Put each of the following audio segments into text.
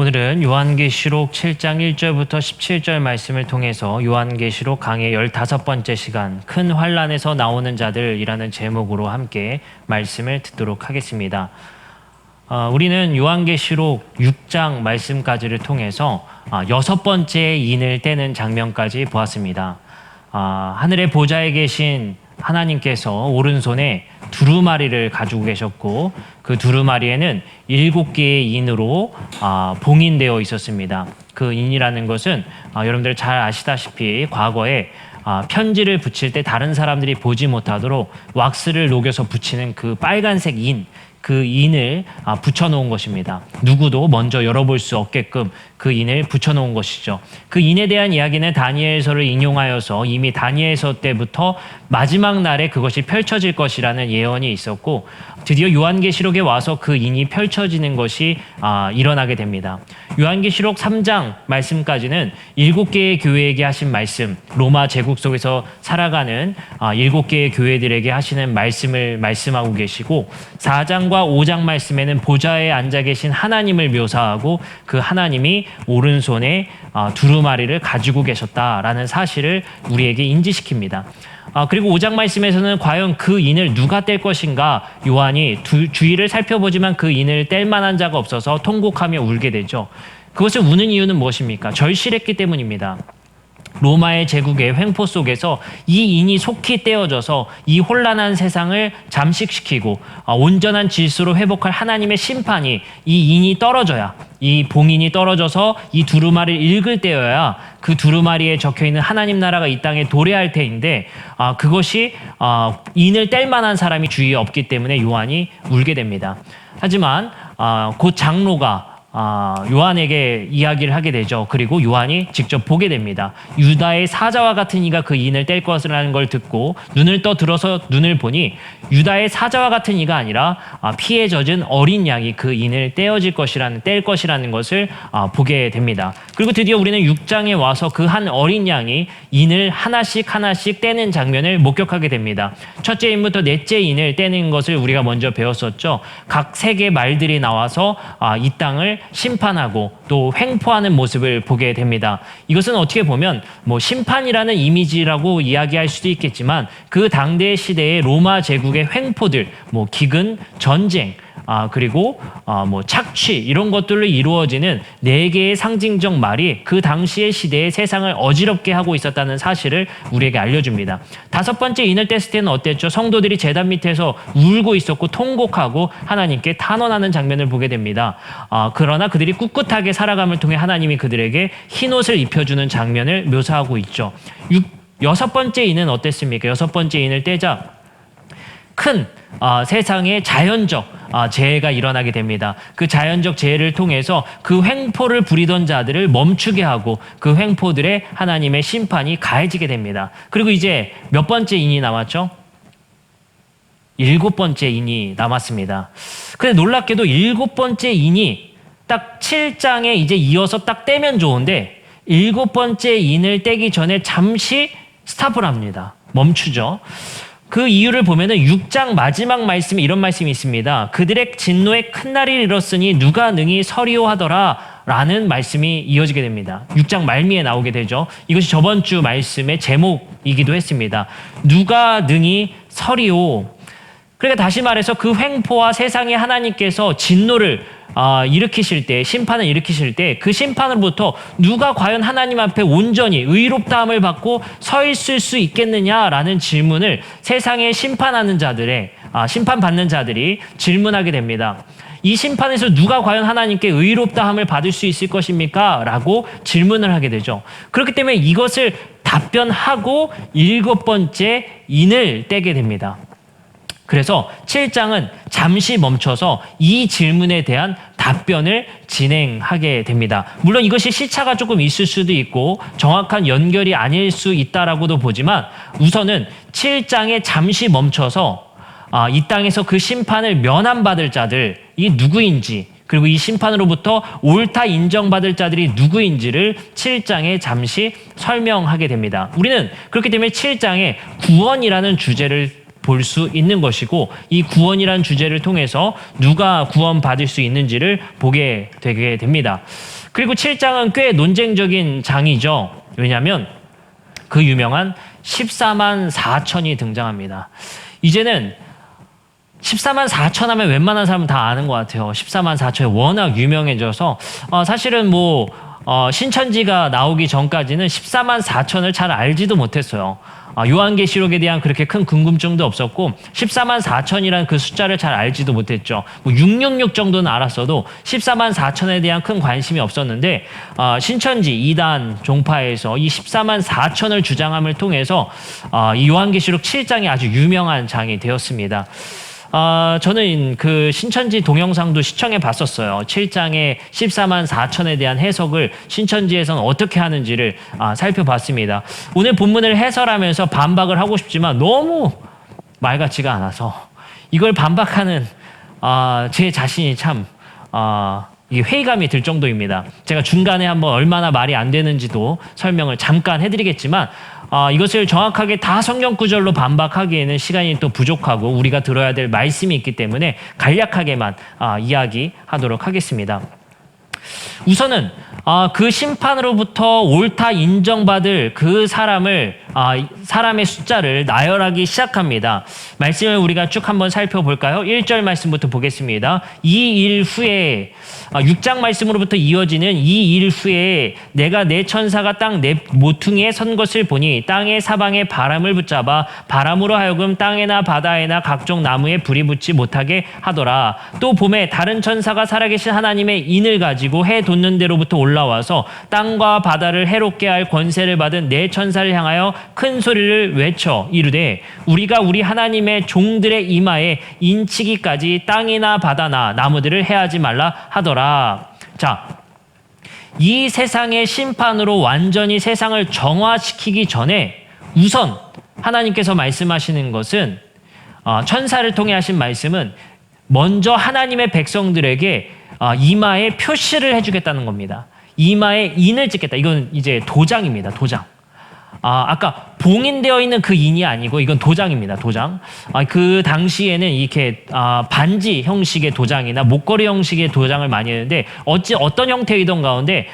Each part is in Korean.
오늘은 요한계시록 7장 1절부터 17절 말씀을 통해서 요한계시록 강의 15번째 시간 큰 환란에서 나오는 자들이라는 제목으로 함께 말씀을 듣도록 하겠습니다. 우리는 요한계시록 6장 말씀까지를 통해서 6번째 인을 떼는 장면까지 보았습니다. 하늘의 보좌에 계신 하나님께서 오른손에 두루마리를 가지고 계셨고 그 두루마리에는 7개의 인으로 봉인되어 있었습니다. 그 인이라는 것은 여러분들 잘 아시다시피 과거에 편지를 붙일 때 다른 사람들이 보지 못하도록 왁스를 녹여서 붙이는 그 빨간색 인, 그 인을 붙여놓은 것입니다. 누구도 먼저 열어볼 수 없게끔 그 인을 붙여놓은 것이죠. 그 인에 대한 이야기는 다니엘서를 인용하여서 이미 다니엘서 때부터 마지막 날에 그것이 펼쳐질 것이라는 예언이 있었고 드디어 요한계시록에 와서 그 인이 펼쳐지는 것이 일어나게 됩니다. 요한계시록 3장 말씀까지는 7개의 교회에게 하신 말씀, 로마 제국 속에서 살아가는 7개의 교회들에게 하시는 말씀을 말씀하고 계시고 4장과 5장 말씀에는 보좌에 앉아 계신 하나님을 묘사하고 그 하나님이 오른손에 두루마리를 가지고 계셨다라는 사실을 우리에게 인지시킵니다. 그리고 5장 말씀에서는 과연 그 인을 누가 뗄 것인가 요한이 주위를 살펴보지만 그 인을 뗄 만한 자가 없어서 통곡하며 울게 되죠. 그것을 우는 이유는 무엇입니까? 절실했기 때문입니다. 로마의 제국의 횡포 속에서 이 인이 속히 떼어져서 이 혼란한 세상을 잠식시키고 온전한 질서로 회복할 하나님의 심판이 이 인이 떨어져야, 이 봉인이 떨어져서 이 두루마리를 읽을 때여야 그 두루마리에 적혀있는 하나님 나라가 이 땅에 도래할 때인데 그것이 인을 뗄 만한 사람이 주위에 없기 때문에 요한이 울게 됩니다. 하지만 곧 장로가 요한에게 이야기를 하게 되죠. 그리고 요한이 직접 보게 됩니다. 유다의 사자와 같은 이가 그 인을 뗄 것이라는 걸 듣고 눈을 떠들어서 눈을 보니 유다의 사자와 같은 이가 아니라 피에 젖은 어린 양이 그 인을 뗄 것이라는 것을 보게 됩니다. 그리고 드디어 우리는 6장에 와서 그 한 어린 양이 인을 하나씩 떼는 장면을 목격하게 됩니다. 첫째 인부터 넷째 인을 떼는 것을 우리가 먼저 배웠었죠. 각 세계 말들이 나와서 이 땅을 심판하고 또 횡포하는 모습을 보게 됩니다. 이것은 어떻게 보면 심판이라는 이미지라고 이야기할 수도 있겠지만 그 당대 시대의 로마 제국의 횡포들, 기근, 전쟁, 그리고 착취 이런 것들로 이루어지는 4개의 상징적 말이 그 당시의 시대의 세상을 어지럽게 하고 있었다는 사실을 우리에게 알려줍니다. 5번째 인을 뗐을 때는 어땠죠? 성도들이 제단 밑에서 울고 있었고 통곡하고 하나님께 탄원하는 장면을 보게 됩니다. 그러나 그들이 꿋꿋하게 살아감을 통해 하나님이 그들에게 흰옷을 입혀주는 장면을 묘사하고 있죠. 6번째 인은 어땠습니까? 6번째 인을 떼자 큰 세상의 자연적 재해가 일어나게 됩니다. 그 자연적 재해를 통해서 그 횡포를 부리던 자들을 멈추게 하고 그 횡포들의 하나님의 심판이 가해지게 됩니다. 그리고 이제 몇 번째 인이 남았죠? 7번째 인이 남았습니다. 근데 놀랍게도 7번째 인이 딱 7장에 이제 이어서 딱 떼면 좋은데 7번째 인을 떼기 전에 잠시 스탑을 합니다. 멈추죠. 그 이유를 보면은 6장 마지막 말씀에 이런 말씀이 있습니다. 그들의 진노에 큰 날이 이뤘으니 누가 능히 서리오하더라 라는 말씀이 이어지게 됩니다. 6장 말미에 나오게 되죠. 이것이 저번 주 말씀의 제목이기도 했습니다. 누가 능히 서리오. 그러니까 다시 말해서 그 횡포와 세상에 하나님께서 진노를 일으키실 때, 심판을 일으키실 때 그 심판으로부터 누가 과연 하나님 앞에 온전히 의롭다함을 받고 서 있을 수 있겠느냐라는 질문을 세상에 심판하는 자들의 심판받는 자들이 질문하게 됩니다. 이 심판에서 누가 과연 하나님께 의롭다함을 받을 수 있을 것입니까? 라고 질문을 하게 되죠. 그렇기 때문에 이것을 답변하고 7번째 인을 떼게 됩니다. 그래서 7장은 잠시 멈춰서 이 질문에 대한 답변을 진행하게 됩니다. 물론 이것이 시차가 조금 있을 수도 있고 정확한 연결이 아닐 수 있다라고도 보지만 우선은 7장에 잠시 멈춰서 이 땅에서 그 심판을 면함받을 자들이 누구인지 그리고 이 심판으로부터 옳다 인정받을 자들이 누구인지를 7장에 잠시 설명하게 됩니다. 우리는 그렇기 때문에 7장에 구원이라는 주제를 볼 수 있는 것이고, 이 구원이란 주제를 통해서 누가 구원받을 수 있는지를 보게 되게 됩니다. 그리고 7장은 꽤 논쟁적인 장이죠. 왜냐하면 그 유명한 14만 4천이 등장합니다. 이제는 14만 4천 하면 웬만한 사람은 다 아는 것 같아요. 14만 4천이 워낙 유명해져서 사실은 신천지가 나오기 전까지는 14만 4천을 잘 알지도 못했어요. 요한계시록에 대한 그렇게 큰 궁금증도 없었고 14만 4천이라는 그 숫자를 잘 알지도 못했죠. 666 정도는 알았어도 14만 4천에 대한 큰 관심이 없었는데 신천지 2단 종파에서 이 14만 4천을 주장함을 통해서 이 요한계시록 7장이 아주 유명한 장이 되었습니다. 저는 그 신천지 동영상도 시청해 봤었어요. 7장의 14만 4천에 대한 해석을 신천지에서는 어떻게 하는지를 살펴봤습니다. 오늘 본문을 해설하면서 반박을 하고 싶지만 너무 말 같지가 않아서 이걸 반박하는 제 자신이 참 이게 회의감이 들 정도입니다. 제가 중간에 한번 얼마나 말이 안 되는지도 설명을 잠깐 해드리겠지만 이것을 정확하게 다 성경 구절로 반박하기에는 시간이 또 부족하고 우리가 들어야 될 말씀이 있기 때문에 간략하게만 이야기하도록 하겠습니다. 우선은 그 심판으로부터 옳다 인정받을 그 사람의 숫자를 나열하기 시작합니다. 말씀을 우리가 쭉 한번 살펴볼까요? 1절 말씀부터 보겠습니다. 이 일 후에 6장 말씀으로부터 이어지는 이 일 후에 내가 내 천사가 땅 내 모퉁이에 선 것을 보니 땅의 사방에 바람을 붙잡아 바람으로 하여금 땅에나 바다에나 각종 나무에 불이 붙지 못하게 하더라. 또 봄에 다른 천사가 살아계신 하나님의 인을 가지고 해 돋는 데로부터 올라와서 땅과 바다를 해롭게 할 권세를 받은 내 천사를 향하여 큰 소리를 외쳐 이르되 우리가 우리 하나님의 종들의 이마에 인치기까지 땅이나 바다나 나무들을 해하지 말라 하더라. 자, 이 세상의 심판으로 완전히 세상을 정화시키기 전에 우선 하나님께서 말씀하시는 것은 천사를 통해 하신 말씀은 먼저 하나님의 백성들에게 이마에 표시를 해주겠다는 겁니다. 이마에 인을 찍겠다. 이건 이제 도장입니다. 도장. 아까 봉인되어 있는 그 인이 아니고 이건 도장입니다. 도장. 그 당시에는 이렇게 반지 형식의 도장이나 목걸이 형식의 도장을 많이 했는데 어떤 형태이던 가운데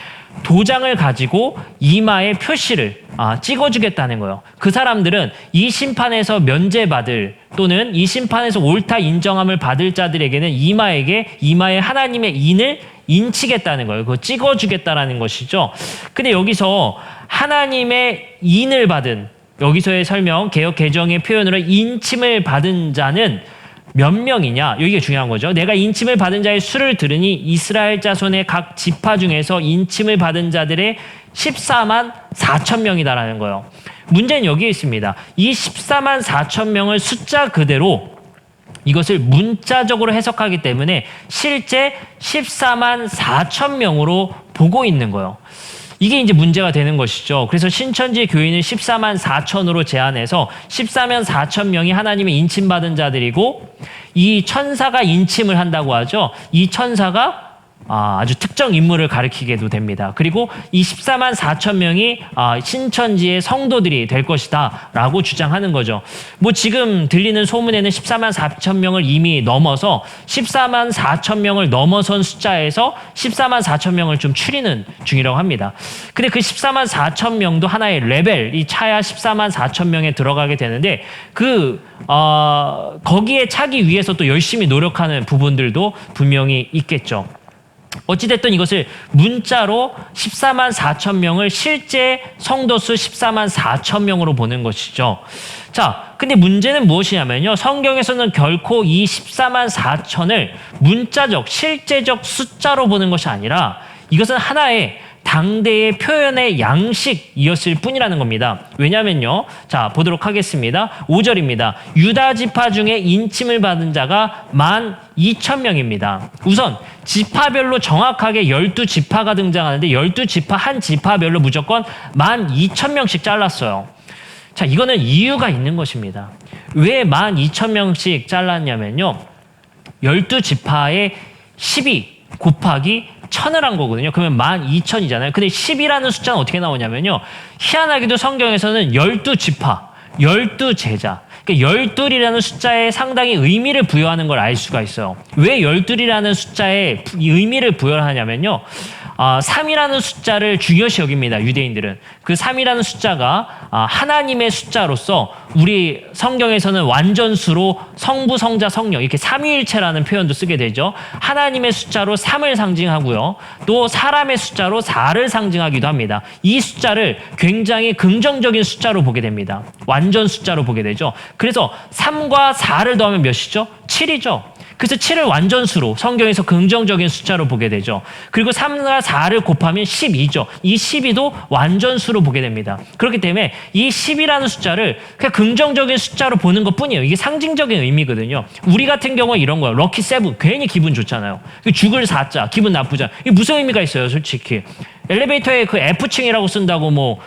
도장을 가지고 이마에 표시를 찍어주겠다는 거예요. 그 사람들은 이 심판에서 면제받을 또는 이 심판에서 옳다 인정함을 받을 자들에게는 이마에 하나님의 인을 인치겠다는 거예요. 그거 찍어주겠다라는 것이죠. 근데 여기서 하나님의 인을 받은, 여기서의 설명, 개역 개정의 표현으로 인침을 받은 자는 몇 명이냐? 여기가 중요한 거죠. 내가 인침을 받은 자의 수를 들으니 이스라엘 자손의 각 지파 중에서 인침을 받은 자들의 14만 4천 명이다라는 거예요. 문제는 여기에 있습니다. 이 14만 4천 명을 숫자 그대로 이것을 문자적으로 해석하기 때문에 실제 14만 4천 명으로 보고 있는 거예요. 이게 이제 문제가 되는 것이죠. 그래서 신천지 교인은 14만 4천으로 제한해서 14만 4천 명이 하나님의 인침받은 자들이고 이 천사가 인침을 한다고 하죠. 이 천사가 아주 특정 인물을 가리키게도 됩니다. 그리고 이 14만 4천 명이 신천지의 성도들이 될 것이다 라고 주장하는 거죠. 지금 들리는 소문에는 14만 4천 명을 이미 넘어서 14만 4천 명을 넘어선 숫자에서 14만 4천 명을 좀 추리는 중이라고 합니다. 근데 그 14만 4천 명도 하나의 레벨, 이 차야 14만 4천 명에 들어가게 되는데 거기에 차기 위해서 또 열심히 노력하는 부분들도 분명히 있겠죠. 어찌됐든 이것을 문자로 14만 4천 명을 실제 성도수 14만 4천 명으로 보는 것이죠. 자, 근데 문제는 무엇이냐면요. 성경에서는 결코 이 14만 4천을 문자적, 실제적 숫자로 보는 것이 아니라 이것은 하나의 당대의 표현의 양식이었을 뿐이라는 겁니다. 왜냐면요. 자, 보도록 하겠습니다. 5절입니다. 유다 지파 중에 인침을 받은 자가 12,000명입니다. 우선 지파별로 정확하게 12지파가 등장하는데 12지파 한 지파별로 무조건 12,000명씩 잘랐어요. 자, 이거는 이유가 있는 것입니다. 왜 12,000명씩 잘랐냐면요. 12지파의 12 곱하기 1000을 한 거거든요. 그러면 12,000이잖아요. 근데 10이라는 숫자는 어떻게 나오냐면요. 희한하게도 성경에서는 12지파, 12제자. 그러니까 12이라는 숫자에 상당히 의미를 부여하는 걸 알 수가 있어요. 왜 12이라는 숫자에 의미를 부여하냐면요. 3이라는 숫자를 중요시 여깁니다. 유대인들은. 그 3이라는 숫자가 하나님의 숫자로서 우리 성경에서는 완전수로 성부, 성자, 성령 이렇게 삼위일체라는 표현도 쓰게 되죠. 하나님의 숫자로 3을 상징하고요. 또 사람의 숫자로 4를 상징하기도 합니다. 이 숫자를 굉장히 긍정적인 숫자로 보게 됩니다. 완전 숫자로 보게 되죠. 그래서 3과 4를 더하면 몇이죠? 7이죠. 그래서 7을 완전수로 성경에서 긍정적인 숫자로 보게 되죠. 그리고 3과 4를 곱하면 12죠. 이 12도 완전수로 보게 됩니다. 그렇기 때문에 이 10이라는 숫자를 그냥 긍정적인 숫자로 보는 것뿐이에요. 이게 상징적인 의미거든요. 우리 같은 경우는 이런 거예요. 럭키 세븐 괜히 기분 좋잖아요. 죽을 4자 기분 나쁘잖아요. 이게 무슨 의미가 있어요, 솔직히. 엘리베이터에 그 F층이라고 쓴다고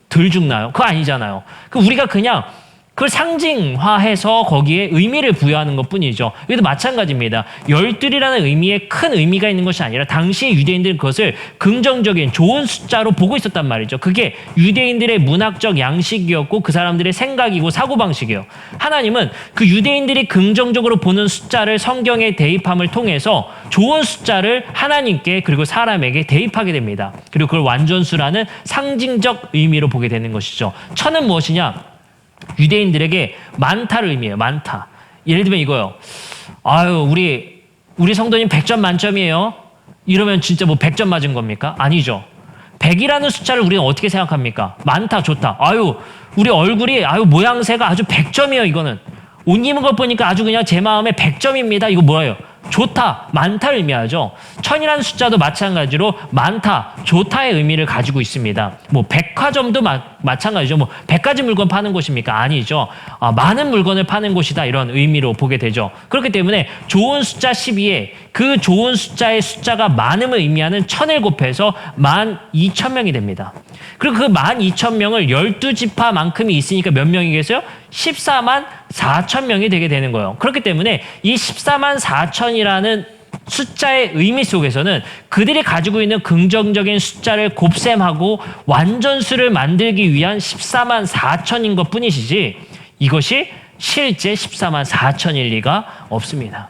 덜 죽나요? 그거 아니잖아요. 우리가 그냥 그걸 상징화해서 거기에 의미를 부여하는 것뿐이죠. 이것도 마찬가지입니다. 12이라는 의미에 큰 의미가 있는 것이 아니라 당시 유대인들은 그것을 긍정적인 좋은 숫자로 보고 있었단 말이죠. 그게 유대인들의 문학적 양식이었고 그 사람들의 생각이고 사고방식이에요. 하나님은 그 유대인들이 긍정적으로 보는 숫자를 성경에 대입함을 통해서 좋은 숫자를 하나님께 그리고 사람에게 대입하게 됩니다. 그리고 그걸 완전수라는 상징적 의미로 보게 되는 것이죠. 천은 무엇이냐? 유대인들에게 많다를 의미해요. 많다. 예를 들면 이거요. 우리 성도님 100점 만점이에요. 이러면 진짜 100점 맞은 겁니까? 아니죠. 100이라는 숫자를 우리는 어떻게 생각합니까? 많다, 좋다. 우리 얼굴이 모양새가 아주 100점이에요, 이거는. 옷 입은 것 보니까 아주 그냥 제 마음에 100점입니다. 이거 뭐예요? 좋다, 많다를 의미하죠. 천이라는 숫자도 마찬가지로 많다, 좋다의 의미를 가지고 있습니다. 백화점도 마찬가지죠. 100가지 물건 파는 곳입니까? 아니죠. 많은 물건을 파는 곳이다, 이런 의미로 보게 되죠. 그렇기 때문에 좋은 숫자 12에 그 좋은 숫자의 숫자가 많음을 의미하는 1000을 곱해서 12,000명이 됩니다. 그리고 그 12,000명을 12지파만큼이 있으니까 몇 명이겠어요? 14만 4천 명이 되게 되는 거예요. 그렇기 때문에 이 14만 4천이라는 숫자의 의미 속에서는 그들이 가지고 있는 긍정적인 숫자를 곱셈하고 완전수를 만들기 위한 14만 4천인 것 뿐이시지 이것이 실제 14만 4천일 리가 없습니다.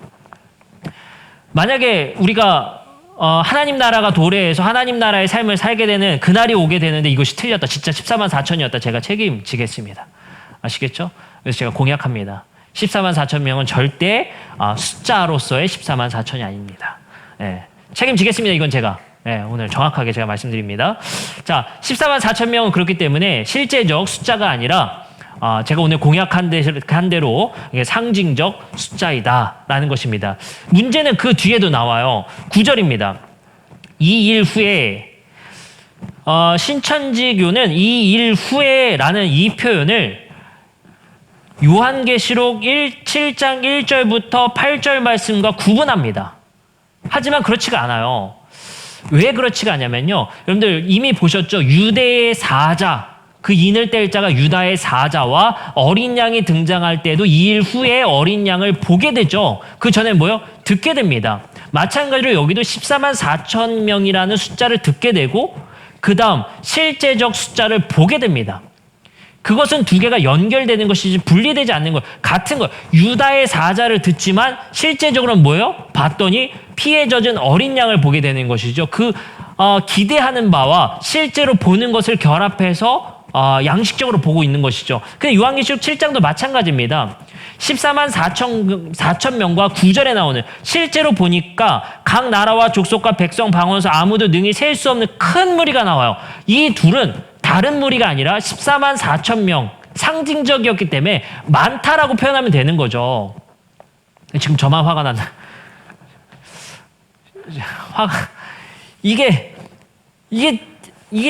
만약에 우리가 하나님 나라가 도래해서 하나님 나라의 삶을 살게 되는 그날이 오게 되는데 이것이 틀렸다. 진짜 14만 4천이었다. 제가 책임지겠습니다. 아시겠죠? 그래서 제가 공약합니다. 14만 4천 명은 절대 숫자로서의 14만 4천이 아닙니다. 책임지겠습니다. 이건 제가 오늘 정확하게 제가 말씀드립니다. 자, 14만 4천 명은 그렇기 때문에 실제적 숫자가 아니라 제가 오늘 공약한 대로 상징적 숫자이다라는 것입니다. 문제는 그 뒤에도 나와요. 9절입니다. 이 일 후에 신천지교는 이 일 후에라는 이 표현을 요한계시록 7장 1절부터 8절 말씀과 구분합니다. 하지만 그렇지가 않아요. 왜 그렇지가 않냐면요. 여러분들 이미 보셨죠? 유대의 사자, 그 인을 뗄 자가 유다의 사자와 어린 양이 등장할 때도 이 일 후에 어린 양을 보게 되죠. 그 전에 뭐요? 듣게 됩니다. 마찬가지로 여기도 14만 4천 명이라는 숫자를 듣게 되고 그 다음 실제적 숫자를 보게 됩니다. 그것은 두 개가 연결되는 것이지 분리되지 않는 거예요. 같은 거예요. 유다의 사자를 듣지만 실제적으로는 뭐예요? 봤더니 피에 젖은 어린 양을 보게 되는 것이죠. 기대하는 바와 실제로 보는 것을 결합해서 양식적으로 보고 있는 것이죠. 근데 요한계시록 7장도 마찬가지입니다. 14만 4천 명과 9절에 나오는 실제로 보니까 각 나라와 족속과 백성 방언서 아무도 능히 셀 수 없는 큰 무리가 나와요. 이 둘은 다른 무리가 아니라 14만 4천 명 상징적이었기 때문에 많다라고 표현하면 되는 거죠. 지금 저만 화가 났나? 이게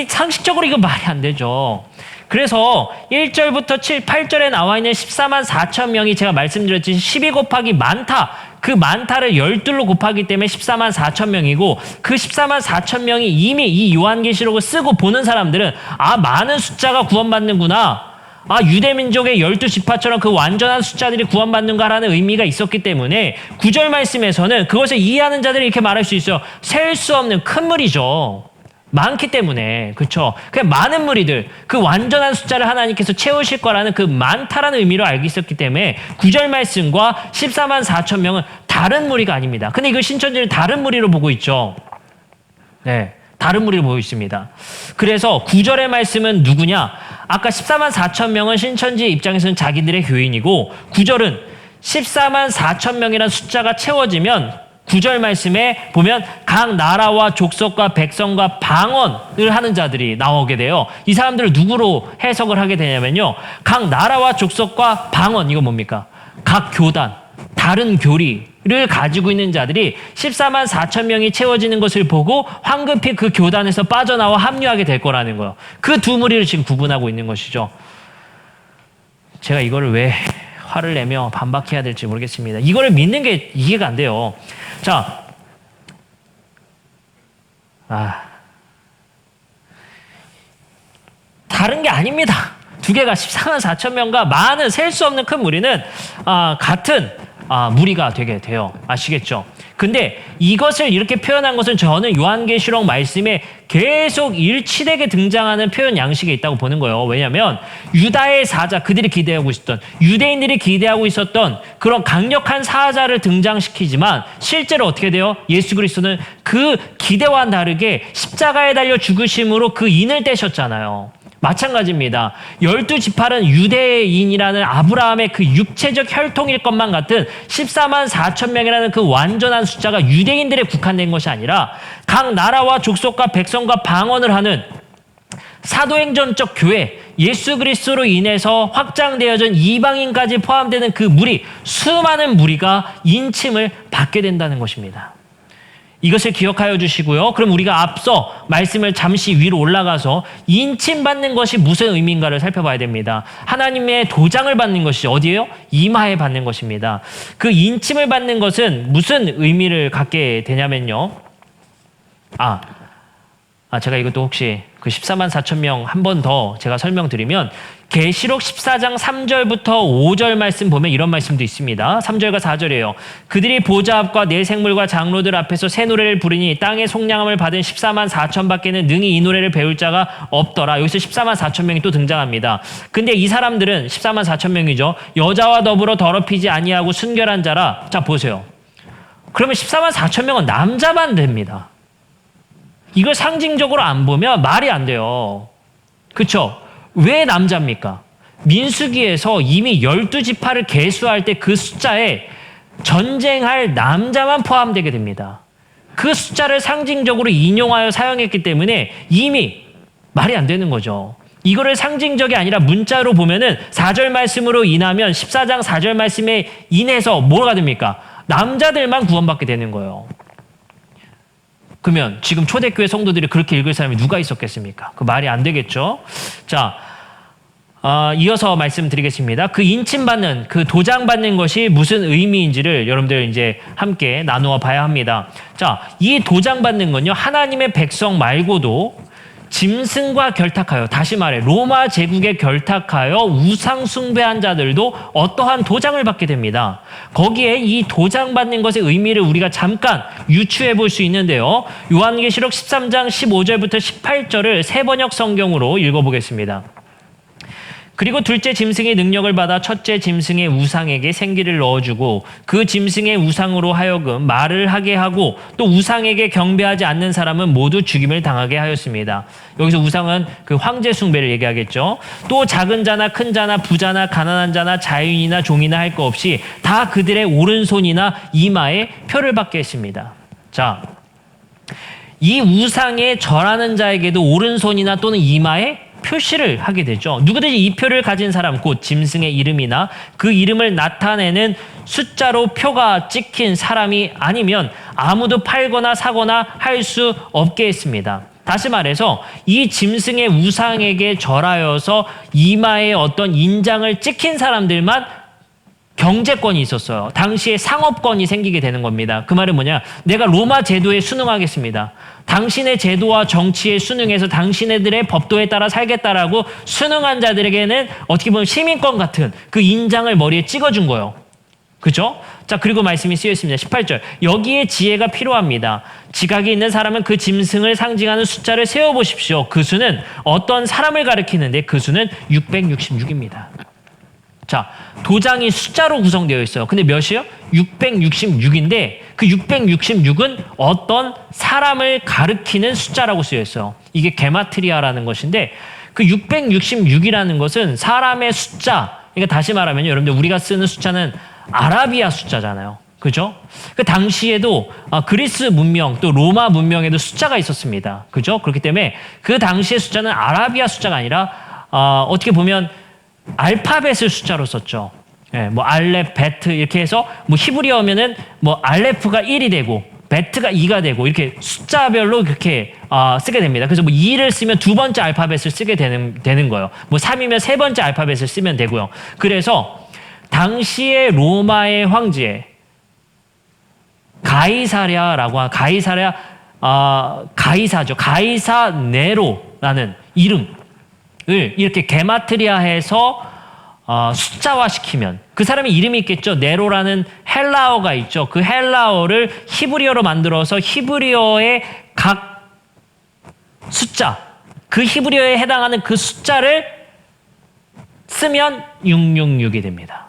상식적으로 이거 말이 안 되죠. 그래서 1절부터 8절에 나와 있는 14만 4천 명이 제가 말씀드렸듯이 12 곱하기 많다. 그 많다를 12로 곱하기 때문에 14만 4천 명이고 그 14만 4천 명이 이미 이 요한계시록을 쓰고 보는 사람들은 많은 숫자가 구원받는구나. 유대민족의 12지파처럼 그 완전한 숫자들이 구원받는가라는 의미가 있었기 때문에 9절 말씀에서는 그것을 이해하는 자들이 이렇게 말할 수 있어요. 셀 수 없는 큰 물이죠. 많기 때문에, 그쵸? 그냥 많은 무리들, 그 완전한 숫자를 하나님께서 채우실 거라는 그 많다라는 의미로 알고 있었기 때문에 9절 말씀과 14만 4천 명은 다른 무리가 아닙니다. 근데 이걸 신천지는 다른 무리로 보고 있죠. 네. 다른 무리를 보고 있습니다. 그래서 9절의 말씀은 누구냐? 아까 14만 4천 명은 신천지의 입장에서는 자기들의 교인이고 9절은 14만 4천 명이라는 숫자가 채워지면 9절 말씀에 보면 각 나라와 족속과 백성과 방언을 하는 자들이 나오게 돼요. 이 사람들을 누구로 해석을 하게 되냐면요. 각 나라와 족속과 방언, 이거 뭡니까? 각 교단, 다른 교리를 가지고 있는 자들이 14만 4천 명이 채워지는 것을 보고 황급히 그 교단에서 빠져나와 합류하게 될 거라는 거예요. 그 두 무리를 지금 구분하고 있는 것이죠. 제가 이거를 왜 화를 내며 반박해야 될지 모르겠습니다. 이거를 믿는 게 이해가 안 돼요. 자, 다른 게 아닙니다. 두 개가 14만 4천 명과 많은 셀 수 없는 큰 무리는 같은 무리가 되게 돼요. 아시겠죠? 근데 이것을 이렇게 표현한 것은 저는 요한계시록 말씀에 계속 일치되게 등장하는 표현 양식에 있다고 보는 거예요. 왜냐하면 유다의 사자, 그들이 기대하고 있었던, 유대인들이 기대하고 있었던 그런 강력한 사자를 등장시키지만 실제로 어떻게 돼요? 예수 그리스도는 그 기대와는 다르게 십자가에 달려 죽으심으로 그 인을 떼셨잖아요. 마찬가지입니다. 12지파는 유대인이라는 아브라함의 그 육체적 혈통일 것만 같은 14만 4천 명이라는 그 완전한 숫자가 유대인들에 국한된 것이 아니라 각 나라와 족속과 백성과 방언을 하는 사도행전적 교회, 예수 그리스도로 인해서 확장되어진 이방인까지 포함되는 그 무리, 수많은 무리가 인침을 받게 된다는 것입니다. 이것을 기억하여 주시고요. 그럼 우리가 앞서 말씀을 잠시 위로 올라가서 인침받는 것이 무슨 의미인가를 살펴봐야 됩니다. 하나님의 도장을 받는 것이 어디예요? 이마에 받는 것입니다. 그 인침을 받는 것은 무슨 의미를 갖게 되냐면요. 제가 이것도 혹시 그 14만 4천 명 한 번 더 제가 설명드리면 계시록 14장 3절부터 5절 말씀 보면 이런 말씀도 있습니다. 3절과 4절이에요. 그들이 보좌 앞과 네 생물과 장로들 앞에서 새 노래를 부르니 땅의 속량함을 받은 14만 4천 밖에는 능히 이 노래를 배울 자가 없더라. 여기서 14만 4천 명이 또 등장합니다. 근데 이 사람들은 14만 4천 명이죠. 여자와 더불어 더럽히지 아니하고 순결한 자라. 자, 보세요. 그러면 14만 4천 명은 남자만 됩니다. 이걸 상징적으로 안 보면 말이 안 돼요. 그렇죠? 왜 남자입니까? 민수기에서 이미 12지파를 계수할 때 그 숫자에 전쟁할 남자만 포함되게 됩니다. 그 숫자를 상징적으로 인용하여 사용했기 때문에 이미 말이 안 되는 거죠. 이거를 상징적이 아니라 문자로 보면은 4절 말씀으로 인하면 14장 4절 말씀에 인해서 뭐가 됩니까? 남자들만 구원받게 되는 거예요. 그러면 지금 초대교회 성도들이 그렇게 읽을 사람이 누가 있었겠습니까? 그 말이 안 되겠죠? 자, 이어서 말씀드리겠습니다. 그 인침받는, 그 도장받는 것이 무슨 의미인지를 여러분들 이제 함께 나누어 봐야 합니다. 자, 이 도장받는 건요, 하나님의 백성 말고도 짐승과 결탁하여, 다시 말해 로마 제국에 결탁하여 우상 숭배한 자들도 어떠한 도장을 받게 됩니다. 거기에 이 도장 받는 것의 의미를 우리가 잠깐 유추해 볼 수 있는데요. 요한계시록 13장 15절부터 18절을 새번역 성경으로 읽어보겠습니다. 그리고 둘째 짐승의 능력을 받아 첫째 짐승의 우상에게 생기를 넣어주고 그 짐승의 우상으로 하여금 말을 하게 하고 또 우상에게 경배하지 않는 사람은 모두 죽임을 당하게 하였습니다. 여기서 우상은 그 황제 숭배를 얘기하겠죠. 또 작은 자나 큰 자나 부자나 가난한 자나 자유인이나 종이나 할 거 없이 다 그들의 오른손이나 이마에 표를 받게 했습니다. 자, 이 우상에 절하는 자에게도 오른손이나 또는 이마에 표시를 하게 되죠. 누구든지 이 표를 가진 사람, 곧 짐승의 이름이나 그 이름을 나타내는 숫자로 표가 찍힌 사람이 아니면 아무도 팔거나 사거나 할 수 없게 했습니다. 다시 말해서 이 짐승의 우상에게 절하여서 이마에 어떤 인장을 찍힌 사람들만 경제권이 있었어요. 당시에 상업권이 생기게 되는 겁니다. 그 말은 뭐냐? 내가 로마 제도에 순응하겠습니다. 당신의 제도와 정치에 순응해서 당신네들의 법도에 따라 살겠다라고 순응한 자들에게는 어떻게 보면 시민권 같은 그 인장을 머리에 찍어준 거예요. 그죠? 자, 그리고 말씀이 쓰여 있습니다. 18절. 여기에 지혜가 필요합니다. 지각이 있는 사람은 그 짐승을 상징하는 숫자를 세어보십시오. 그 수는 어떤 사람을 가리키는데 그 수는 666입니다. 자, 도장이 숫자로 구성되어 있어요. 근데 몇이요? 666인데 그 666은 어떤 사람을 가리키는 숫자라고 쓰여 있어요. 이게 게마트리아라는 것인데 그 666이라는 것은 사람의 숫자. 그러니까 다시 말하면 여러분들 우리가 쓰는 숫자는 아라비아 숫자잖아요. 그죠? 그 당시에도 그리스 문명 또 로마 문명에도 숫자가 있었습니다. 그죠? 그렇기 때문에 그 당시의 숫자는 아라비아 숫자가 아니라 어떻게 보면 알파벳을 숫자로 썼죠. 예, 뭐 알렙, 베트 이렇게 해서 뭐 히브리어면은 뭐 알레프가 1이 되고 베트가 2가 되고 이렇게 숫자별로 그렇게 쓰게 됩니다. 그래서 뭐 2를 쓰면 두 번째 알파벳을 쓰게 되는 거예요. 뭐 3이면 세 번째 알파벳을 쓰면 되고요. 그래서 당시의 로마의 황제 가이사랴라고 한 가이사죠. 가이사 네로라는 이름을 이렇게 게마트리아해서 숫자화시키면 그 사람의 이름이 있겠죠. 네로라는 헬라어가 있죠. 그 헬라어를 히브리어로 만들어서 히브리어의 각 숫자, 그 히브리어에 해당하는 그 숫자를 쓰면 666이 됩니다.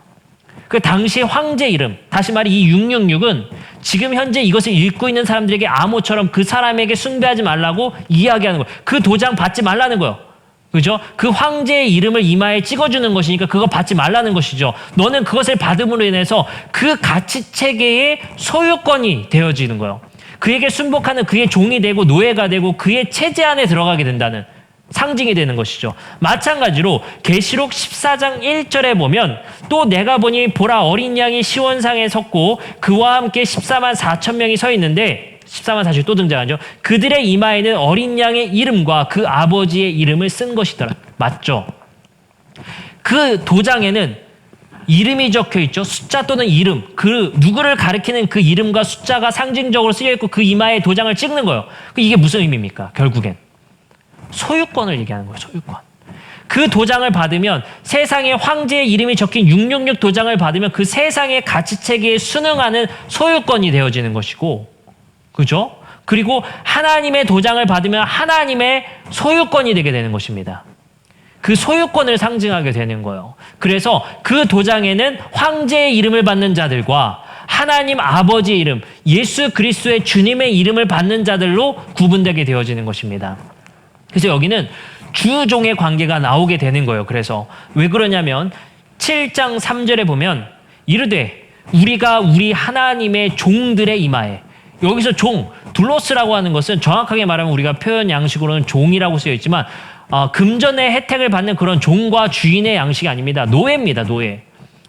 그 당시 황제 이름, 다시 말해 이 666은 지금 현재 이것을 읽고 있는 사람들에게 암호처럼 그 사람에게 숭배하지 말라고 이야기하는 거예요. 그 도장 받지 말라는 거예요. 그죠? 그 황제의 이름을 이마에 찍어주는 것이니까 그거 받지 말라는 것이죠. 너는 그것을 받음으로 인해서 그 가치 체계의 소유권이 되어지는 거예요. 그에게 순복하는 그의 종이 되고 노예가 되고 그의 체제 안에 들어가게 된다는 상징이 되는 것이죠. 마찬가지로 계시록 14장 1절에 보면 또 내가 보니 보라 어린 양이 시온상에 섰고 그와 함께 14만 4천 명이 서 있는데 14만 4천이 또 등장하죠. 그들의 이마에는 어린 양의 이름과 그 아버지의 이름을 쓴 것이더라. 맞죠? 그 도장에는 이름이 적혀 있죠. 숫자 또는 이름. 그 누구를 가리키는 그 이름과 숫자가 상징적으로 쓰여 있고 그 이마에 도장을 찍는 거예요. 이게 무슨 의미입니까? 결국엔 소유권을 얘기하는 거예요. 소유권. 그 도장을 받으면 세상에 황제의 이름이 적힌 666 도장을 받으면 그 세상의 가치체계에 순응하는 소유권이 되어지는 것이고, 그죠? 그리고 하나님의 도장을 받으면 하나님의 소유권이 되게 되는 것입니다. 그 소유권을 상징하게 되는 거예요. 그래서 그 도장에는 황제의 이름을 받는 자들과 하나님 아버지의 이름, 예수 그리스도의 주님의 이름을 받는 자들로 구분되게 되어지는 것입니다. 그래서 여기는 주종의 관계가 나오게 되는 거예요. 그래서 왜 그러냐면 7장 3절에 보면 이르되 우리가 우리 하나님의 종들의 이마에, 여기서 종, 둘로스라고 하는 것은 정확하게 말하면 우리가 표현 양식으로는 종이라고 쓰여 있지만 금전의 혜택을 받는 그런 종과 주인의 양식이 아닙니다. 노예입니다. 노예.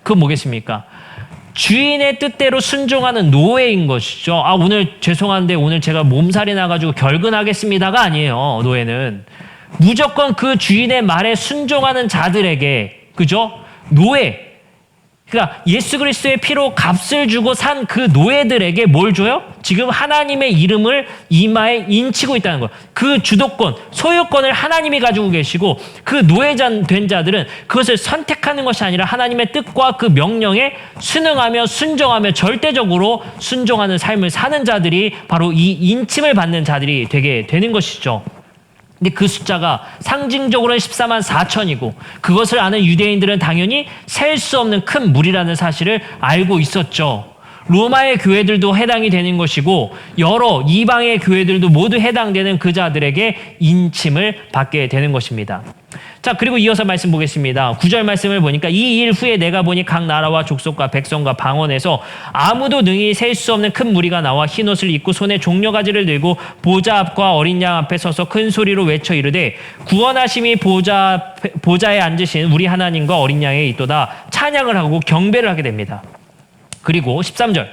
그건 뭐겠습니까? 주인의 뜻대로 순종하는 노예인 것이죠. 오늘 죄송한데 오늘 제가 몸살이 나가지고 결근하겠습니다가 아니에요. 노예는 무조건 그 주인의 말에 순종하는 자들에게, 그죠? 노예. 그러니까 예수 그리스도의 피로 값을 주고 산 그 노예들에게 뭘 줘요? 지금 하나님의 이름을 이마에 인치고 있다는 거예요. 그 주도권, 소유권을 하나님이 가지고 계시고 그 노예자 된 자들은 그것을 선택하는 것이 아니라 하나님의 뜻과 그 명령에 순응하며 순종하며 절대적으로 순종하는 삶을 사는 자들이 바로 이 인침을 받는 자들이 되게 되는 것이죠. 근데 그 숫자가 상징적으로는 14만 4천이고 그것을 아는 유대인들은 당연히 셀 수 없는 큰 무리라는 사실을 알고 있었죠. 로마의 교회들도 해당이 되는 것이고 여러 이방의 교회들도 모두 해당되는 그 자들에게 인침을 받게 되는 것입니다. 자, 그리고 이어서 말씀 보겠습니다. 9절 말씀을 보니까 이 일 후에 내가 보니 각 나라와 족속과 백성과 방언에서 아무도 능히 셀 수 없는 큰 무리가 나와 흰옷을 입고 손에 종려가지를 들고 보좌 앞과 어린 양 앞에 서서 큰 소리로 외쳐 이르되 구원하심이 보좌에 앉으신 우리 하나님과 어린 양에 있도다 찬양을 하고 경배를 하게 됩니다. 그리고 13절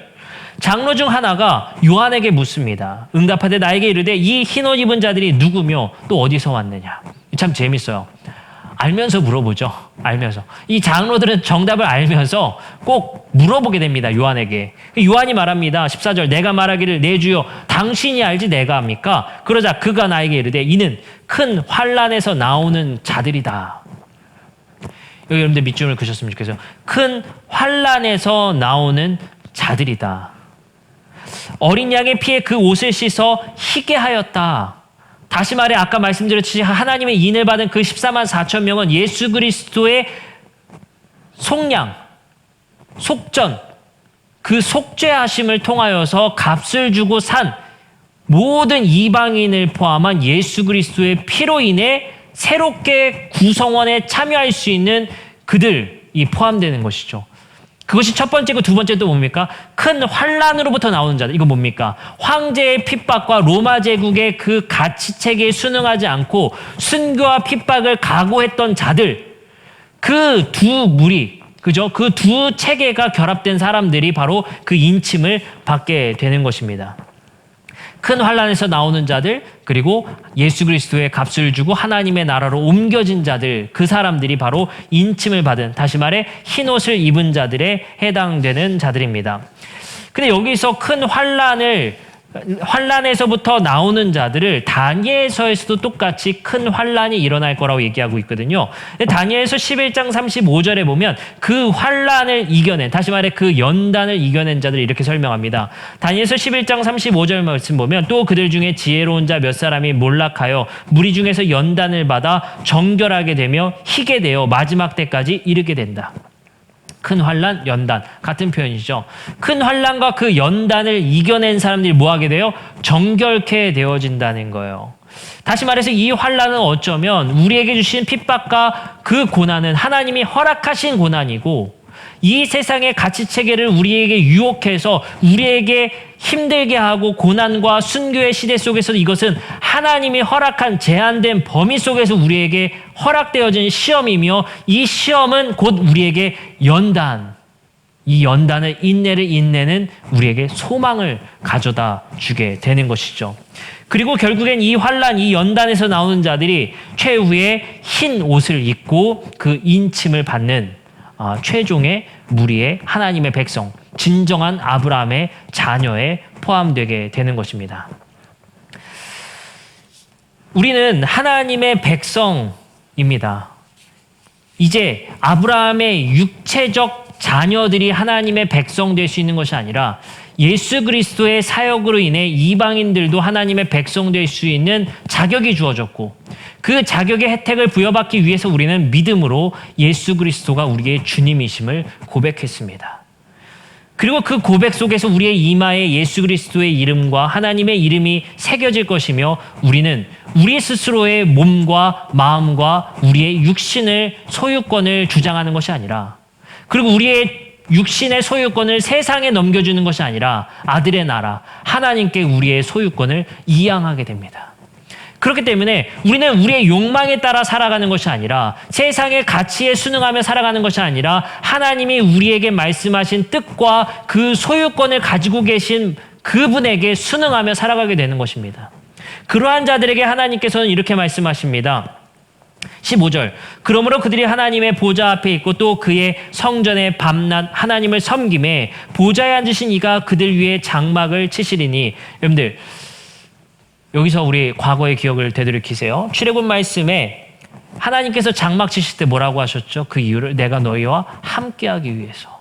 장로 중 하나가 요한에게 묻습니다. 응답하되 나에게 이르되 이 흰옷 입은 자들이 누구며 또 어디서 왔느냐. 참 재밌어요. 알면서 물어보죠. 알면서. 이 장로들은 정답을 알면서 꼭 물어보게 됩니다. 요한에게. 요한이 말합니다. 14절 내가 말하기를 내 주여 당신이 알지 내가 합니까? 그러자 그가 나에게 이르되 이는 큰 환난에서 나오는 자들이다. 여기 여러분들 밑줄을 그셨으면 좋겠어요. 큰 환난에서 나오는 자들이다. 어린 양의 피에 그 옷을 씻어 희게 하였다. 다시 말해 아까 말씀드렸듯이 하나님의 인을 받은 그 14만 4천 명은 예수 그리스도의 속량, 속전, 그 속죄하심을 통하여서 값을 주고 산 모든 이방인을 포함한 예수 그리스도의 피로 인해 새롭게 구성원에 참여할 수 있는 그들이 포함되는 것이죠. 그것이 첫 번째고 두 번째도 뭡니까? 큰 환난으로부터 나오는 자들. 이거 뭡니까? 황제의 핍박과 로마 제국의 그 가치체계에 순응하지 않고 순교와 핍박을 각오했던 자들. 그 두 무리, 그죠? 그 두 체계가 결합된 사람들이 바로 그 인침을 받게 되는 것입니다. 큰 환난에서 나오는 자들, 그리고 예수 그리스도의 값을 주고 하나님의 나라로 옮겨진 자들, 그 사람들이 바로 인침을 받은, 다시 말해 흰 옷을 입은 자들에 해당되는 자들입니다. 근데 여기서 큰 환난에서부터 나오는 자들을 다니엘서에서도 똑같이 큰 환난이 일어날 거라고 얘기하고 있거든요. 근데 다니엘서 11장 35절에 보면 그 환난을 이겨낸, 다시 말해 그 연단을 이겨낸 자들을 이렇게 설명합니다. 다니엘서 11장 35절 말씀 보면 또 그들 중에 지혜로운 자 몇 사람이 몰락하여 무리 중에서 연단을 받아 정결하게 되며 희게 되어 마지막 때까지 이르게 된다. 큰 환난, 연단 같은 표현이죠. 큰 환난과 그 연단을 이겨낸 사람들이 뭐하게 돼요? 정결케 되어진다는 거예요. 다시 말해서 이 환난은 어쩌면 우리에게 주신 핍박과 그 고난은 하나님이 허락하신 고난이고 이 세상의 가치체계를 우리에게 유혹해서 우리에게 힘들게 하고 고난과 순교의 시대 속에서 이것은 하나님이 허락한 제한된 범위 속에서 우리에게 허락되어진 시험이며 이 시험은 곧 우리에게 연단, 이 연단을 인내를 인내는 우리에게 소망을 가져다 주게 되는 것이죠. 그리고 결국엔 이 환난, 이 연단에서 나오는 자들이 최후의 흰 옷을 입고 그 인침을 받는 최종의 무리의 하나님의 백성, 진정한 아브라함의 자녀에 포함되게 되는 것입니다. 우리는 하나님의 백성입니다. 이제 아브라함의 육체적 자녀들이 하나님의 백성 될 수 있는 것이 아니라 예수 그리스도의 사역으로 인해 이방인들도 하나님의 백성 될 수 있는 자격이 주어졌고 그 자격의 혜택을 부여받기 위해서 우리는 믿음으로 예수 그리스도가 우리의 주님이심을 고백했습니다. 그리고 그 고백 속에서 우리의 이마에 예수 그리스도의 이름과 하나님의 이름이 새겨질 것이며 우리는 우리 스스로의 몸과 마음과 우리의 육신을 소유권을 주장하는 것이 아니라 그리고 우리의 육신의 소유권을 세상에 넘겨주는 것이 아니라 아들의 나라 하나님께 우리의 소유권을 이양하게 됩니다. 그렇기 때문에 우리는 우리의 욕망에 따라 살아가는 것이 아니라 세상의 가치에 순응하며 살아가는 것이 아니라 하나님이 우리에게 말씀하신 뜻과 그 소유권을 가지고 계신 그분에게 순응하며 살아가게 되는 것입니다. 그러한 자들에게 하나님께서는 이렇게 말씀하십니다. 15절 그러므로 그들이 하나님의 보좌 앞에 있고 또 그의 성전에 밤낮 하나님을 섬김에 보좌에 앉으신 이가 그들 위에 장막을 치시리니 여러분들 여기서 우리 과거의 기억을 되돌이키세요. 출애굽 말씀에 하나님께서 장막 치실 때 뭐라고 하셨죠? 그 이유를 내가 너희와 함께하기 위해서.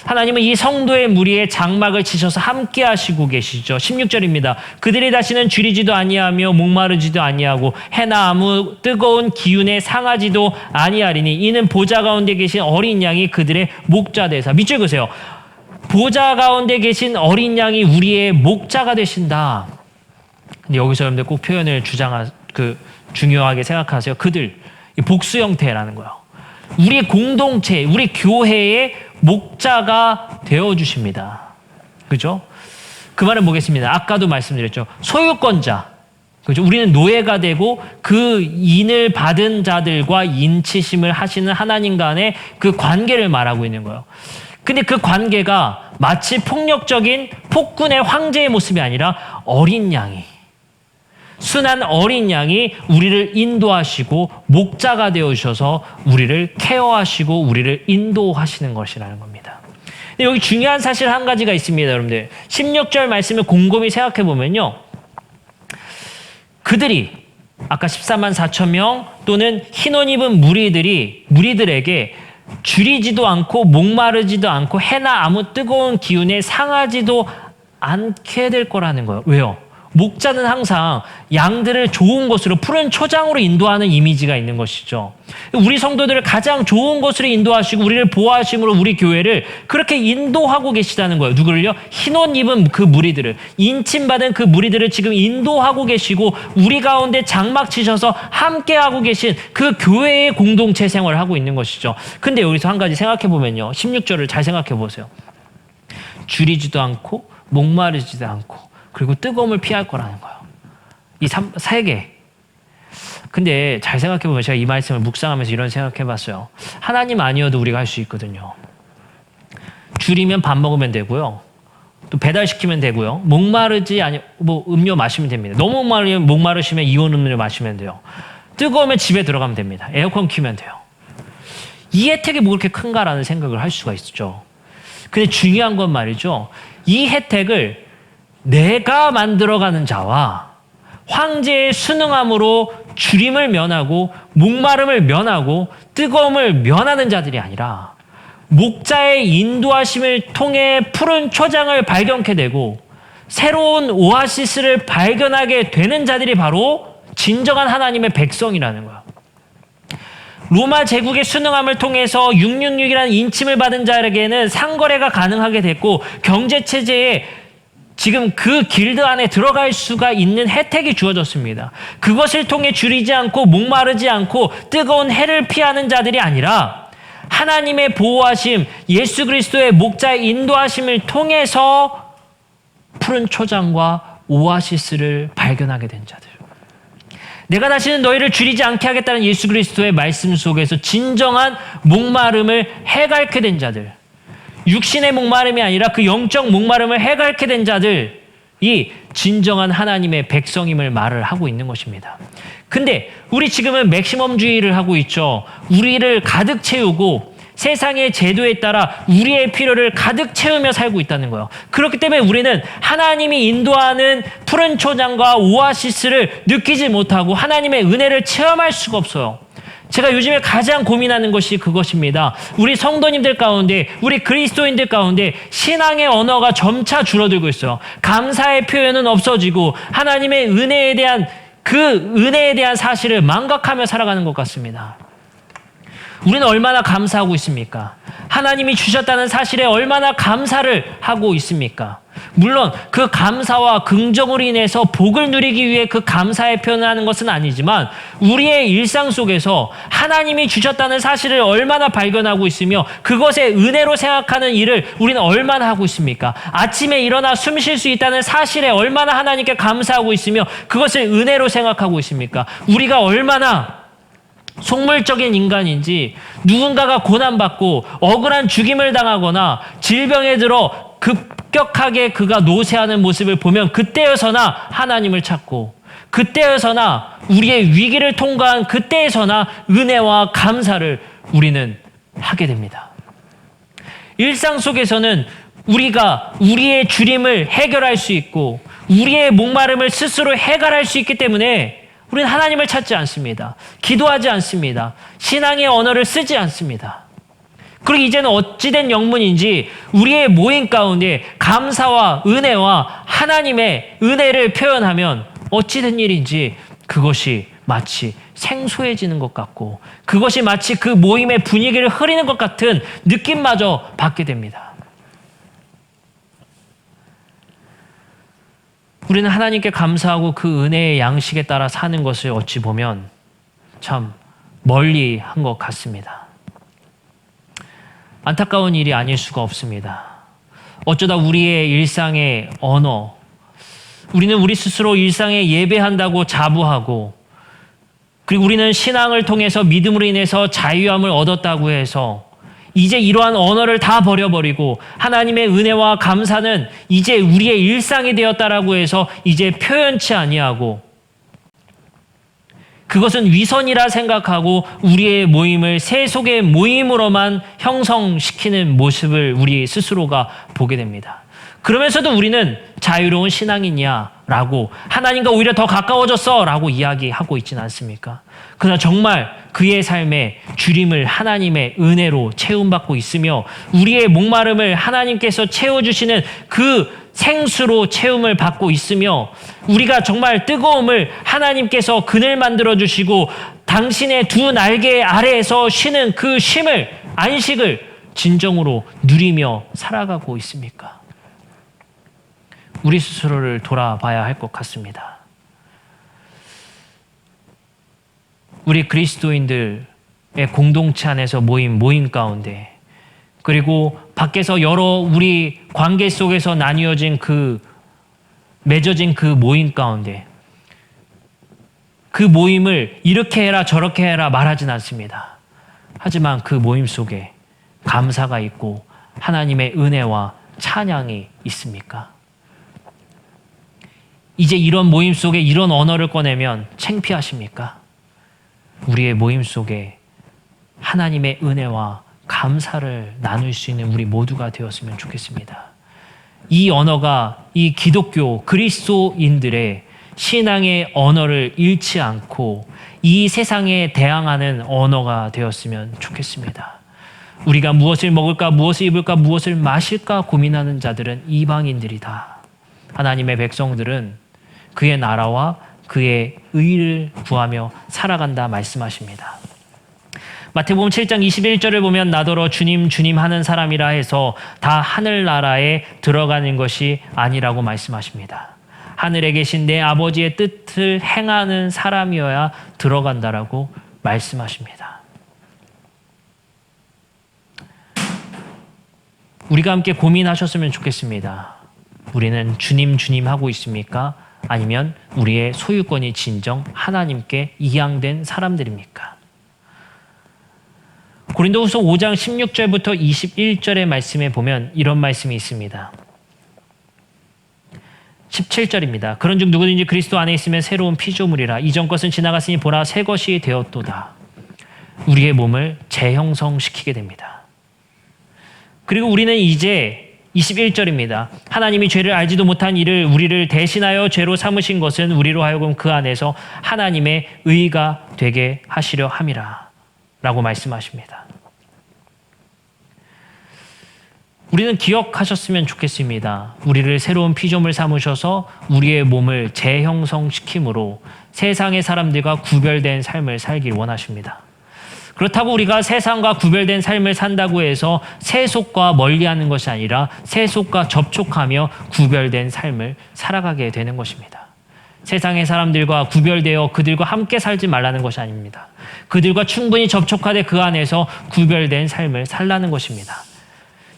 하나님은 이 성도의 무리에 장막을 치셔서 함께 하시고 계시죠. 16절입니다. 그들이 다시는 줄이지도 아니하며 목마르지도 아니하고 해나 아무 뜨거운 기운에 상하지도 아니하리니 이는 보좌 가운데 계신 어린 양이 그들의 목자 되사. 밑줄 그세요. 보좌 가운데 계신 어린 양이 우리의 목자가 되신다. 근데 여기서 여러분들 꼭 표현을 중요하게 생각하세요. 그들, 복수 형태라는 거예요. 우리 공동체, 우리 교회의 목자가 되어주십니다. 그죠? 그 말은 뭐겠습니다. 아까도 말씀드렸죠. 소유권자. 그죠? 우리는 노예가 되고 그 인을 받은 자들과 인치심을 하시는 하나님 간의 그 관계를 말하고 있는 거예요. 근데 그 관계가 마치 폭력적인 폭군의 황제의 모습이 아니라 어린 양이 순한 어린 양이 우리를 인도하시고 목자가 되어주셔서 우리를 케어하시고 우리를 인도하시는 것이라는 겁니다. 근데 여기 중요한 사실 한 가지가 있습니다. 여러분들 16절 말씀을 곰곰이 생각해 보면요. 그들이 아까 14만 4천 명 또는 흰 옷 입은 무리들에게 줄이지도 않고 목마르지도 않고 해나 아무 뜨거운 기운에 상하지도 않게 될 거라는 거예요. 왜요? 목자는 항상 양들을 좋은 곳으로 푸른 초장으로 인도하는 이미지가 있는 것이죠. 우리 성도들을 가장 좋은 곳으로 인도하시고 우리를 보호하심으로 우리 교회를 그렇게 인도하고 계시다는 거예요. 누구를요? 흰옷 입은 그 무리들을, 인침받은 그 무리들을 지금 인도하고 계시고 우리 가운데 장막 치셔서 함께하고 계신 그 교회의 공동체 생활을 하고 있는 것이죠. 근데 여기서 한 가지 생각해 보면요. 16절을 잘 생각해 보세요. 줄이지도 않고 목마르지도 않고 그리고 뜨거움을 피할 거라는 거예요. 이 세 개. 근데 잘 생각해보면 제가 이 말씀을 묵상하면서 이런 생각해봤어요. 하나님 아니어도 우리가 할 수 있거든요. 줄이면 밥 먹으면 되고요. 또 배달시키면 되고요. 음료 마시면 됩니다. 너무 목마르시면 이온 음료 마시면 돼요. 뜨거우면 집에 들어가면 됩니다. 에어컨 켜면 돼요. 이 혜택이 뭐 그렇게 큰가라는 생각을 할 수가 있죠. 근데 중요한 건 말이죠. 이 혜택을 내가 만들어가는 자와 황제의 순응함으로 줄임을 면하고 목마름을 면하고 뜨거움을 면하는 자들이 아니라 목자의 인도하심을 통해 푸른 초장을 발견케 되고 새로운 오아시스를 발견하게 되는 자들이 바로 진정한 하나님의 백성이라는 거야. 로마 제국의 순응함을 통해서 666이라는 인침을 받은 자에게는 상거래가 가능하게 됐고 경제체제에 지금 그 길드 안에 들어갈 수가 있는 혜택이 주어졌습니다. 그것을 통해 줄이지 않고 목마르지 않고 뜨거운 해를 피하는 자들이 아니라 하나님의 보호하심, 예수 그리스도의 목자의 인도하심을 통해서 푸른 초장과 오아시스를 발견하게 된 자들. 내가 다시는 너희를 줄이지 않게 하겠다는 예수 그리스도의 말씀 속에서 진정한 목마름을 해갈게 된 자들. 육신의 목마름이 아니라 그 영적 목마름을 해갈게 된 자들이 진정한 하나님의 백성임을 말을 하고 있는 것입니다. 근데 우리 지금은 맥시멈주의를 하고 있죠. 우리를 가득 채우고 세상의 제도에 따라 우리의 필요를 가득 채우며 살고 있다는 거예요. 그렇기 때문에 우리는 하나님이 인도하는 푸른 초장과 오아시스를 느끼지 못하고 하나님의 은혜를 체험할 수가 없어요. 제가 요즘에 가장 고민하는 것이 그것입니다. 우리 성도님들 가운데, 우리 그리스도인들 가운데 신앙의 언어가 점차 줄어들고 있어요. 감사의 표현은 없어지고 하나님의 은혜에 대한 사실을 망각하며 살아가는 것 같습니다. 우리는 얼마나 감사하고 있습니까? 하나님이 주셨다는 사실에 얼마나 감사를 하고 있습니까? 물론 그 감사와 긍정으로 인해서 복을 누리기 위해 그 감사의 표현을 하는 것은 아니지만 우리의 일상 속에서 하나님이 주셨다는 사실을 얼마나 발견하고 있으며 그것의 은혜로 생각하는 일을 우리는 얼마나 하고 있습니까? 아침에 일어나 숨 쉴 수 있다는 사실에 얼마나 하나님께 감사하고 있으며 그것을 은혜로 생각하고 있습니까? 우리가 얼마나 속물적인 인간인지 누군가가 고난받고 억울한 죽임을 당하거나 질병에 들어 급격하게 그가 노쇠하는 모습을 보면 그때여서나 하나님을 찾고 그때여서나 우리의 위기를 통과한 그때에서나 은혜와 감사를 우리는 하게 됩니다. 일상 속에서는 우리가 우리의 줄임을 해결할 수 있고 우리의 목마름을 스스로 해결할 수 있기 때문에 우리는 하나님을 찾지 않습니다. 기도하지 않습니다. 신앙의 언어를 쓰지 않습니다. 그리고 이제는 어찌된 영문인지 우리의 모임 가운데 감사와 은혜와 하나님의 은혜를 표현하면 어찌된 일인지 그것이 마치 생소해지는 것 같고 그것이 마치 그 모임의 분위기를 흐리는 것 같은 느낌마저 받게 됩니다. 우리는 하나님께 감사하고 그 은혜의 양식에 따라 사는 것을 어찌 보면 참 멀리 한 것 같습니다. 안타까운 일이 아닐 수가 없습니다. 어쩌다 우리의 일상의 언어, 우리는 우리 스스로 일상에 예배한다고 자부하고 그리고 우리는 신앙을 통해서 믿음으로 인해서 자유함을 얻었다고 해서 이제 이러한 언어를 다 버려버리고 하나님의 은혜와 감사는 이제 우리의 일상이 되었다라고 해서 이제 표현치 아니하고 그것은 위선이라 생각하고 우리의 모임을 세속의 모임으로만 형성시키는 모습을 우리 스스로가 보게 됩니다. 그러면서도 우리는 자유로운 신앙이냐? 라고, 하나님과 오히려 더 가까워졌어 라고 이야기하고 있지는 않습니까? 그러나 정말 그의 삶에 주림을 하나님의 은혜로 채움받고 있으며 우리의 목마름을 하나님께서 채워주시는 그 생수로 채움을 받고 있으며 우리가 정말 뜨거움을 하나님께서 그늘 만들어주시고 당신의 두 날개 아래에서 쉬는 그 쉼을, 안식을 진정으로 누리며 살아가고 있습니까? 우리 스스로를 돌아봐야 할 것 같습니다. 우리 그리스도인들의 공동체 안에서 모임 가운데, 그리고 밖에서 여러 우리 관계 속에서 나뉘어진 맺어진 그 모임 가운데, 그 모임을 이렇게 해라 저렇게 해라 말하진 않습니다. 하지만 그 모임 속에 감사가 있고 하나님의 은혜와 찬양이 있습니까? 이제 이런 모임 속에 이런 언어를 꺼내면 창피하십니까? 우리의 모임 속에 하나님의 은혜와 감사를 나눌 수 있는 우리 모두가 되었으면 좋겠습니다. 이 언어가 이 기독교 그리스도인들의 신앙의 언어를 잃지 않고 이 세상에 대항하는 언어가 되었으면 좋겠습니다. 우리가 무엇을 먹을까, 무엇을 입을까, 무엇을 마실까 고민하는 자들은 이방인들이다. 하나님의 백성들은 그의 나라와 그의 의를 구하며 살아간다 말씀하십니다. 마태복음 7장 21절을 보면 나더러 주님 주님 하는 사람이라 해서 다 하늘나라에 들어가는 것이 아니라고 말씀하십니다. 하늘에 계신 내 아버지의 뜻을 행하는 사람이어야 들어간다라고 말씀하십니다. 우리가 함께 고민하셨으면 좋겠습니다. 우리는 주님 주님 하고 있습니까? 아니면 우리의 소유권이 진정 하나님께 이양된 사람들입니까? 고린도후서 5장 16절부터 21절의 말씀에 보면 이런 말씀이 있습니다. 17절입니다. 그런즉 누구든지 그리스도 안에 있으면 새로운 피조물이라. 이전 것은 지나갔으니 보라 새 것이 되었도다. 우리의 몸을 재형성시키게 됩니다. 그리고 우리는 이제 21절입니다. 하나님이 죄를 알지도 못한 이를 우리를 대신하여 죄로 삼으신 것은 우리로 하여금 그 안에서 하나님의 의가 되게 하시려 함이라 라고 말씀하십니다. 우리는 기억하셨으면 좋겠습니다. 우리를 새로운 피조물 삼으셔서 우리의 몸을 재형성시킴으로 세상의 사람들과 구별된 삶을 살길 원하십니다. 그렇다고 우리가 세상과 구별된 삶을 산다고 해서 세속과 멀리하는 것이 아니라 세속과 접촉하며 구별된 삶을 살아가게 되는 것입니다. 세상의 사람들과 구별되어 그들과 함께 살지 말라는 것이 아닙니다. 그들과 충분히 접촉하되 그 안에서 구별된 삶을 살라는 것입니다.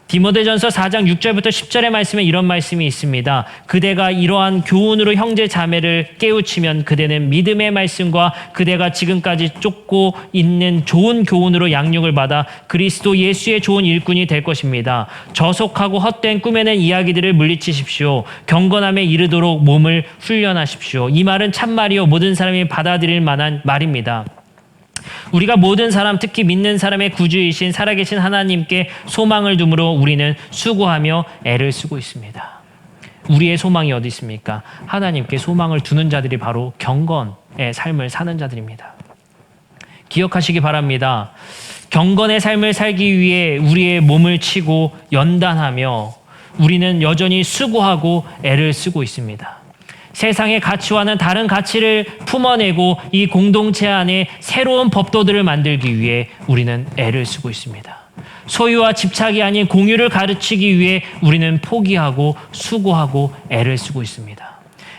디모데전서 4장 6절부터 10절의 말씀에 이런 말씀이 있습니다. 그대가 이러한 교훈으로 형제 자매를 깨우치면 그대는 믿음의 말씀과 그대가 지금까지 쫓고 있는 좋은 교훈으로 양육을 받아 그리스도 예수의 좋은 일꾼이 될 것입니다. 저속하고 헛된 꿈에는 이야기들을 물리치십시오. 경건함에 이르도록 몸을 훈련하십시오. 이 말은 참말이요 모든 사람이 받아들일 만한 말입니다. 우리가 모든 사람, 특히 믿는 사람의 구주이신 살아계신 하나님께 소망을 두므로 우리는 수고하며 애를 쓰고 있습니다. 우리의 소망이 어디 있습니까? 하나님께 소망을 두는 자들이 바로 경건의 삶을 사는 자들입니다. 기억하시기 바랍니다. 경건의 삶을 살기 위해 우리의 몸을 치고 연단하며 우리는 여전히 수고하고 애를 쓰고 있습니다. 세상의 가치와는 다른 가치를 품어내고 이 공동체 안에 새로운 법도들을 만들기 위해 우리는 애를 쓰고 있습니다. 소유와 집착이 아닌 공유를 가르치기 위해 우리는 포기하고 수고하고 애를 쓰고 있습니다.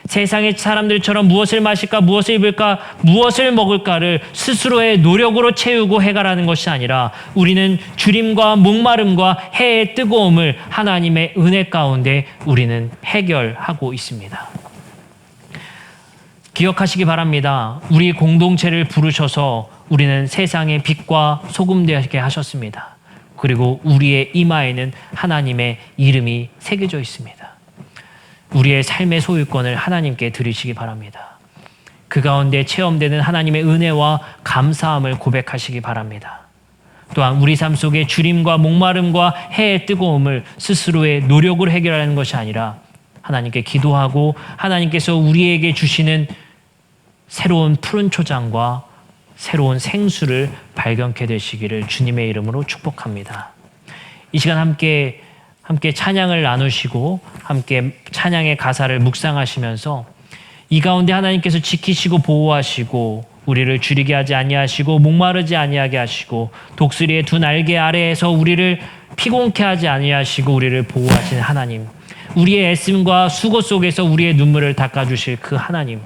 세상의 사람들처럼 무엇을 마실까, 무엇을 입을까, 무엇을 먹을까를 스스로의 노력으로 채우고 해결하는 것이 아니라 우리는 주림과 목마름과 해의 뜨거움을 하나님의 은혜 가운데 우리는 해결하고 있습니다. 기억하시기 바랍니다. 우리 공동체를 부르셔서 우리는 세상의 빛과 소금 되게 하셨습니다. 그리고 우리의 이마에는 하나님의 이름이 새겨져 있습니다. 우리의 삶의 소유권을 하나님께 드리시기 바랍니다. 그 가운데 체험되는 하나님의 은혜와 감사함을 고백하시기 바랍니다. 또한 우리 삶 속에 주림과 목마름과 해의 뜨거움을 스스로의 노력으로 해결하는 것이 아니라 하나님께 기도하고 하나님께서 우리에게 주시는 새로운 푸른 초장과 새로운 생수를 발견케 되시기를 주님의 이름으로 축복합니다. 이 시간 함께 찬양을 나누시고 함께 찬양의 가사를 묵상하시면서 이 가운데 하나님께서 지키시고 보호하시고 우리를 줄이게 하지 아니하시고 목마르지 아니하게 하시고 독수리의 두 날개 아래에서 우리를 피곤케 하지 아니하시고 우리를 보호하시는 하나님, 우리의 애씀과 수고 속에서 우리의 눈물을 닦아주실 그 하나님,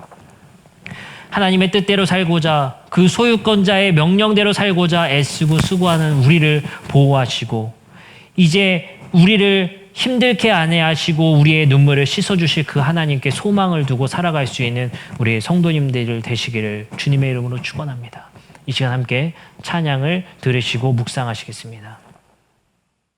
하나님의 뜻대로 살고자 그 소유권자의 명령대로 살고자 애쓰고 수고하는 우리를 보호하시고 이제 우리를 힘들게 안해하시고 우리의 눈물을 씻어주실 그 하나님께 소망을 두고 살아갈 수 있는 우리의 성도님들 되시기를 주님의 이름으로 축원합니다. 이 시간 함께 찬양을 들으시고 묵상하시겠습니다.